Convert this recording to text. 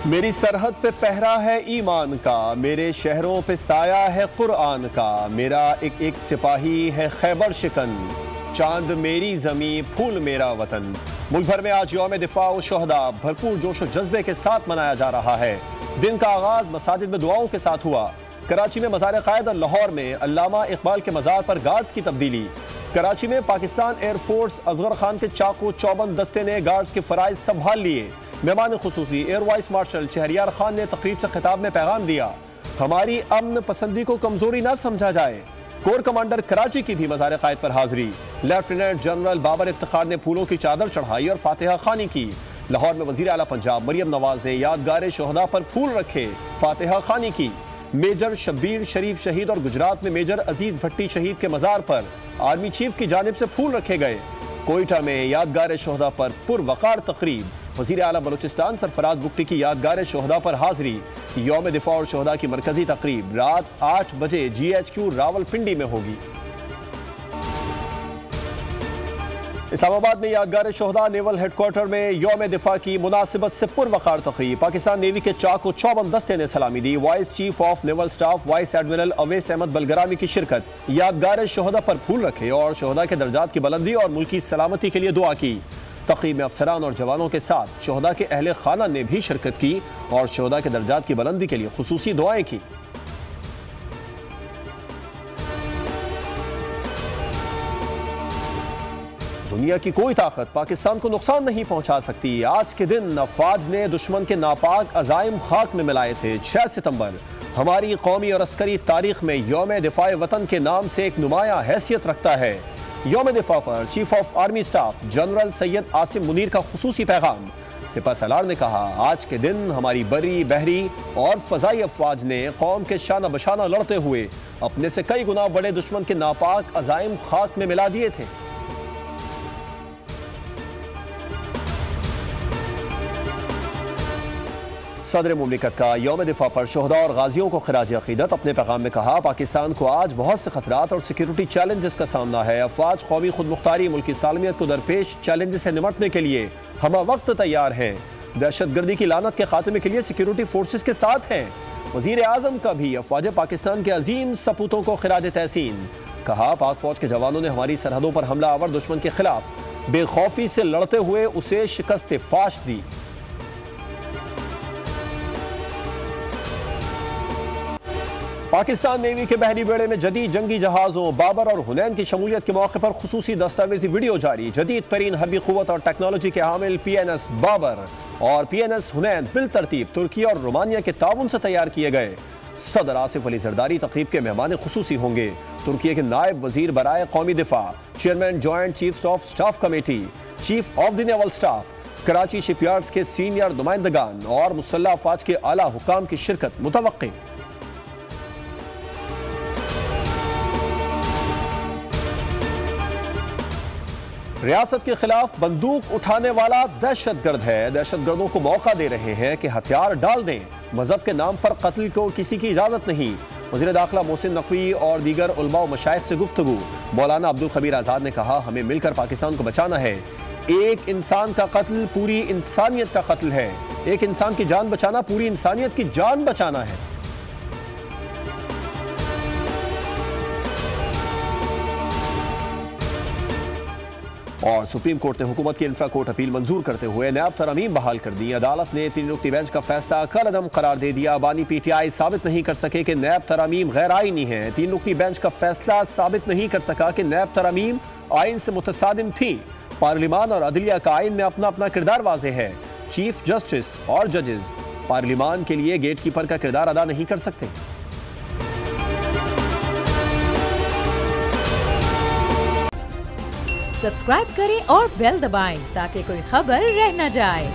मेरी सरहद पे पहरा है ईमान का, मेरे शहरों पे साया है कुरान का, मेरा एक एक सिपाही है खैबर शिकन, चांद मेरी जमी फूल मेरा वतन। मुल्क भर में आज यौम दिफा व शुहदा भरपूर जोश व जज्बे के साथ मनाया जा रहा है। दिन का आगाज मसाजिद में दुआओं के साथ हुआ। कराची में मज़ार क़ायद और लाहौर में अल्लामा इकबाल के मज़ार पर गार्ड्स की तब्दीली। कराची में पाकिस्तान एयरफोर्स असगर खान के चाकू चौबंद दस्ते ने गार्ड्स के फ़राइज़ संभाल लिए। मेहमान खुसूसी air vice marshal Shahryar Khan ने तकरीब से खिताब में पैगाम दिया, हमारी अमन पसंदी को कमजोरी ना समझा जाए। कोर कमांडर कराची की भी मज़ार क़ायद पर हाजिरी। लेफ्टिनेंट जनरल बाबर इफ्तिखार ने फूलों की चादर चढ़ाई और फातिहा खानी की। लाहौर में वज़ीर आला पंजाब मरियम नवाज ने यादगार शोहदा पर फूल रखे, फातिहा खानी की। मेजर शब्बीर शरीफ शहीद और गुजरात में मेजर अजीज भट्टी शहीद के मज़ार पर आर्मी चीफ की जानिब से फूल रखे गए। कोयटा में यादगार शोहदा पर पुरवकार तकरीब। वज़ीर आला बलूचिस्तान सरफराज बुगटी की यादगार शोहदा पर हाजिरी। यौम दिफा और शोहदा की मरकजी तकरीब रात 8 बजे GHQ रावलपिंडी में होगी। इस्लामाबाद में यादगार शोहदा नेवल हेडक्वार्टर में यौम दिफा की मुनासिबत से पुरवकार तकरीब। पाकिस्तान नेवी के चाकू चौबंद दस्ते ने सलामी दी। Vice chief of naval staff vice admiral Awais Ahmed Bilgrami की शिरकत। यादगार शोहदा पर फूल रखे और शोहदा के दर्जात की बुलंदी और मुल्की सलामती के लिए दुआ की। तकरीब में अफसरान और जवानों के साथ शोहदा के अहले खाना ने भी शिरकत की और शोहदा के दर्जात की बुलंदी के लिए खुसूसी दुआएं की। दुनिया की कोई ताकत पाकिस्तान को नुकसान नहीं पहुंचा सकती। आज के दिन अफवाज ने दुश्मन के नापाक अजाइम खाक में मिलाए थे। 6 सितंबर हमारी कौमी और अस्करी तारीख में यौम दिफा वतन के नाम से एक नुमाया हैसियत रखता है। यौम दिफा पर chief of army staff general Syed Asim Munir का खुसूसी पैगाम। सिपा सलार ने कहा, आज के दिन हमारी बरी बहरी और फजाई अफवाज ने कौम के शाना बशाना लड़ते हुए अपने से कई गुना बड़े दुश्मन के नापाक अजाइम खाक में मिला दिए थे। सदर मुमलिकत का यौम दिफा पर शोहदा और गाजियों को खिराज अकीदत। अपने पैगाम में कहा, पाकिस्तान को आज बहुत से खतरात और सिक्योरिटी चैलेंजेस का सामना है। अफवाज कौमी खुद मुख्तारी मुल्क की सालमियत को दरपेश चैलेंजेस से निपटने के लिए हम वक्त तैयार हैं। दहशत गर्दी की लानत के खात्मे के लिए सिक्योरिटी फोर्सेस के साथ हैं। वज़ीर आज़म का भी अफवाज पाकिस्तान के अजीम सपूतों को खिराज तहसीन। कहा, पाक फौज के जवानों ने हमारी सरहदों पर हमला आवर दुश्मन के खिलाफ बेखौफी से लड़ते हुए उसे शिकस्त फाश दी। पाकिस्तान नेवी के बहरी बेड़े में जदीद जंगी जहाज़ों बाबर और हुनैन की शमूलियत के मौके पर खुसूसी दस्तावेजी वीडियो जारी। जदीद तरीन हर्बी क़ुव्वत और टेक्नोलॉजी के हामिल PNS बाबर और PNS हुनैन बिल तरतीब तुर्की और रोमानिया के ताउन से तैयार किए गए। सदर आसिफ अली जरदारी तकरीब के मेहमान खुसूसी होंगे। तुर्की के नायब वजीर बराए कौमी दिफा, chairman joint chiefs of staff committee, chief of the naval staff, Karachi shipyards के सीनियर नुमाइंदगान और मुसल्लह अफवाज के आला हुकाम की शिरकत मुतवक्की। रियासत के खिलाफ बंदूक उठाने वाला दहशतगर्द है। दहशतगर्दों को मौका दे रहे हैं कि हथियार डाल दें। मजहब के नाम पर कत्ल को किसी की इजाजत नहीं। वज़ीर दाखिला मोहसिन नकवी और दीगर उलमा व मशाइख से गुफ्तगू। मौलाना अब्दुल खबीर आज़ाद ने कहा, हमें मिलकर पाकिस्तान को बचाना है। एक इंसान का कत्ल पूरी इंसानियत का कत्ल है। एक इंसान की जान बचाना पूरी इंसानियत की जान बचाना है। और सुप्रीम कोर्ट ने हुकूमत की इंफ्रा कोर्ट अपील मंजूर करते हुए नैब तरमीम बहाल कर दी। अदालत ने 3 रुकनी बेंच का फैसला कलअदम करार दे दिया। बानी PTI साबित नहीं कर सके कि नैब तरामीम गैर आईनी है। 3 रुकनी बेंच का फैसला साबित नहीं कर सका कि नैब तरामीम आइन से मुतसादिम थी। पार्लिमान और अदलिया का आइन में अपना अपना किरदार वाज़ेह है। चीफ जस्टिस और जजेस पार्लिमान के लिए गेट कीपर का किरदार अदा नहीं कर सकते। सब्सक्राइब करें और बेल दबाएं ताकि कोई खबर रह न जाए।